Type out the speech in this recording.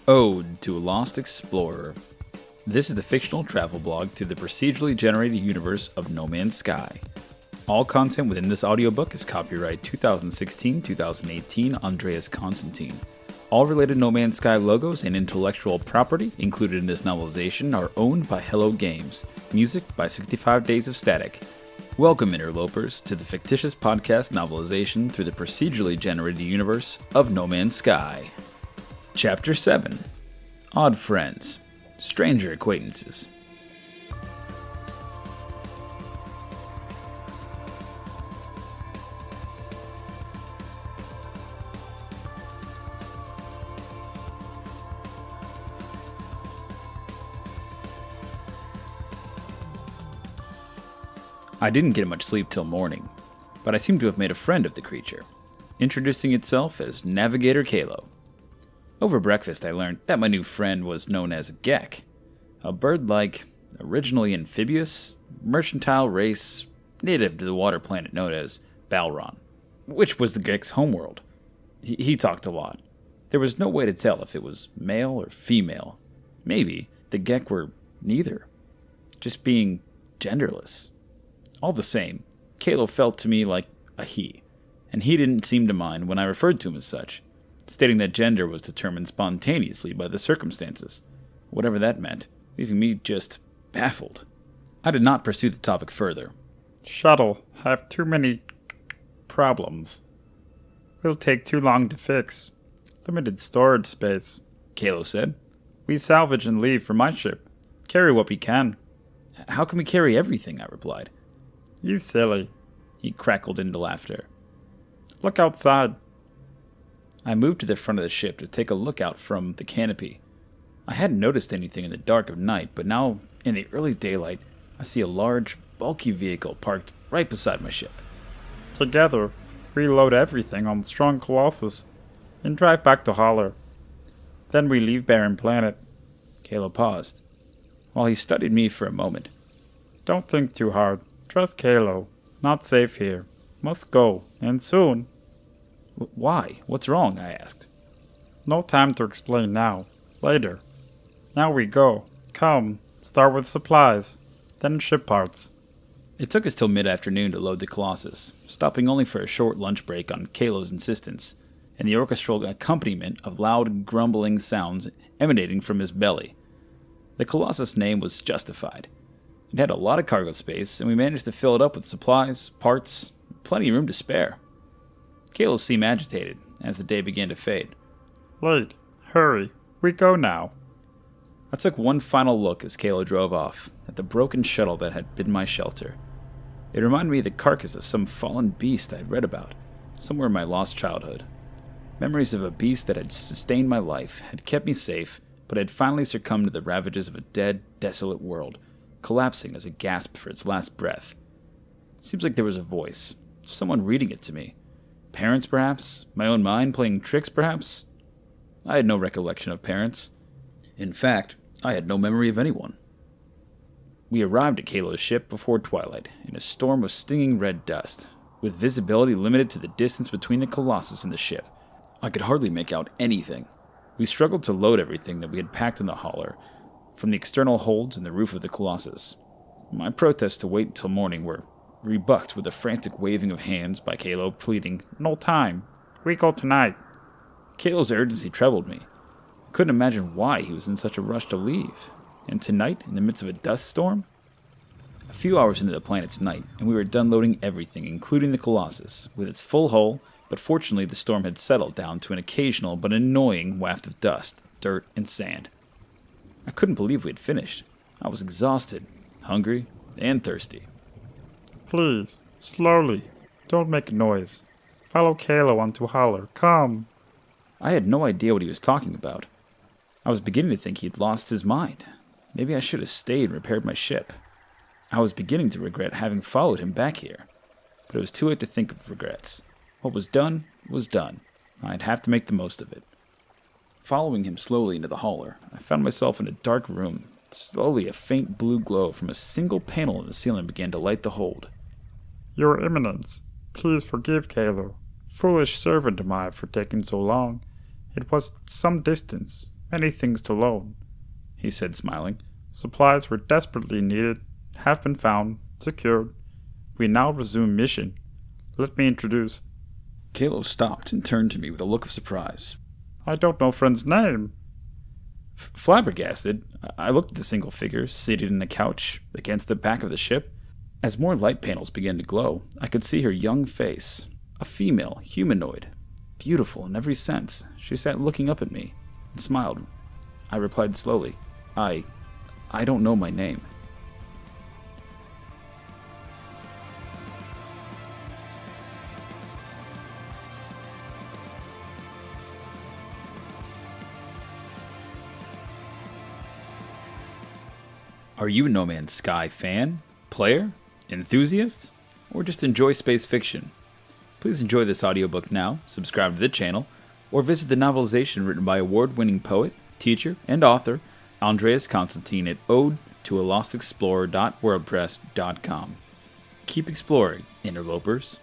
Ode to a Lost Explorer. This is the fictional travel blog through the procedurally generated universe of No Man's Sky. All content within this audiobook is copyright 2016-2018 Andreas Constantine. All related No Man's Sky logos and intellectual property included in this novelization are owned by Hello Games. Music by 65 Days of Static. Welcome, interlopers, to the fictitious podcast novelization through the procedurally generated universe of No Man's Sky. Chapter 7. Odd Friends. Stranger Acquaintances. I didn't get much sleep till morning, but I seem to have made a friend of the creature, introducing itself as Navigator Kalo. Over breakfast, I learned that my new friend was known as Gek, a bird-like, originally amphibious, mercantile race native to the water planet known as Balron, which was the Gek's homeworld. He talked a lot. There was no way to tell if it was male or female. Maybe the Gek were neither, just being genderless. All the same, Kalo felt to me like a he, and he didn't seem to mind when I referred to him as such, stating that gender was determined spontaneously by the circumstances, whatever that meant, leaving me just baffled. I did not pursue the topic further. Shuttle have too many problems. Will take too long to fix. Limited storage space, Kalo said. We salvage and leave from my ship. Carry what we can. How can we carry everything? I replied. You silly. He crackled into laughter. Look outside. I moved to the front of the ship to take a look out from the canopy. I hadn't noticed anything in the dark of night, but now, in the early daylight, I see a large, bulky vehicle parked right beside my ship. Together, we load everything on the strong Colossus and drive back to Holler. Then we leave Barren Planet. Kalo paused, while he studied me for a moment. Don't think too hard. Trust Kalo. Not safe here. Must go, and soon. Why? What's wrong? I asked. No time to explain now. Later. Now we go. Come. Start with supplies. Then ship parts. It took us till mid-afternoon to load the Colossus, stopping only for a short lunch break on Kalo's insistence, and the orchestral accompaniment of loud, grumbling sounds emanating from his belly. The Colossus name was justified. It had a lot of cargo space, and we managed to fill it up with supplies, parts, plenty of room to spare. Kalo seemed agitated as the day began to fade. Late. Hurry. We go now. I took one final look as Kalo drove off at the broken shuttle that had been my shelter. It reminded me of the carcass of some fallen beast I had read about, somewhere in my lost childhood. Memories of a beast that had sustained my life, had kept me safe, but had finally succumbed to the ravages of a dead, desolate world, collapsing as it gasped for its last breath. It seems like there was a voice, someone reading it to me. Parents, perhaps? My own mind playing tricks, perhaps? I had no recollection of parents. In fact, I had no memory of anyone. We arrived at Kalo's ship before twilight, in a storm of stinging red dust, with visibility limited to the distance between the Colossus and the ship. I could hardly make out anything. We struggled to load everything that we had packed in the hauler, from the external holds and the roof of the Colossus. My protests to wait until morning were rebucked with a frantic waving of hands by Kalo, pleading, No time. We go tonight. Kalo's urgency troubled me. I couldn't imagine why he was in such a rush to leave. And tonight, in the midst of a dust storm? A few hours into the planet's night, and we were done loading everything, including the Colossus, with its full hull, but fortunately the storm had settled down to an occasional but annoying waft of dust, dirt, and sand. I couldn't believe we had finished. I was exhausted, hungry, and thirsty. Please, slowly. Don't make a noise. Follow Kalo onto Holler. Come. I had no idea what he was talking about. I was beginning to think he had lost his mind. Maybe I should have stayed and repaired my ship. I was beginning to regret having followed him back here. But it was too late to think of regrets. What was done was done. I'd have to make the most of it. Following him slowly into the hauler, I found myself in a dark room, Slowly, a faint blue glow from a single panel in the ceiling began to light the hold. Your Eminence, please forgive Kalo. Foolish servant am I for taking so long. It was some distance, many things to load, he said, smiling. Supplies were desperately needed, have been found, secured. We now resume mission. Let me introduce. Kalo stopped and turned to me with a look of surprise. I don't know friend's name. Flabbergasted, I looked at the single figure seated in a couch against the back of the ship. As more light panels began to glow, I could see her young face. A female, humanoid. Beautiful in every sense. She sat looking up at me and smiled. I replied slowly, I don't know my name. Are you a No Man's Sky fan, player, enthusiast, or just enjoy space fiction? Please enjoy this audiobook now, subscribe to the channel, or visit the novelization written by award-winning poet, teacher, and author Andreas Constantine at ode-to-a-lost-explorer.wordpress.com. Keep exploring, interlopers.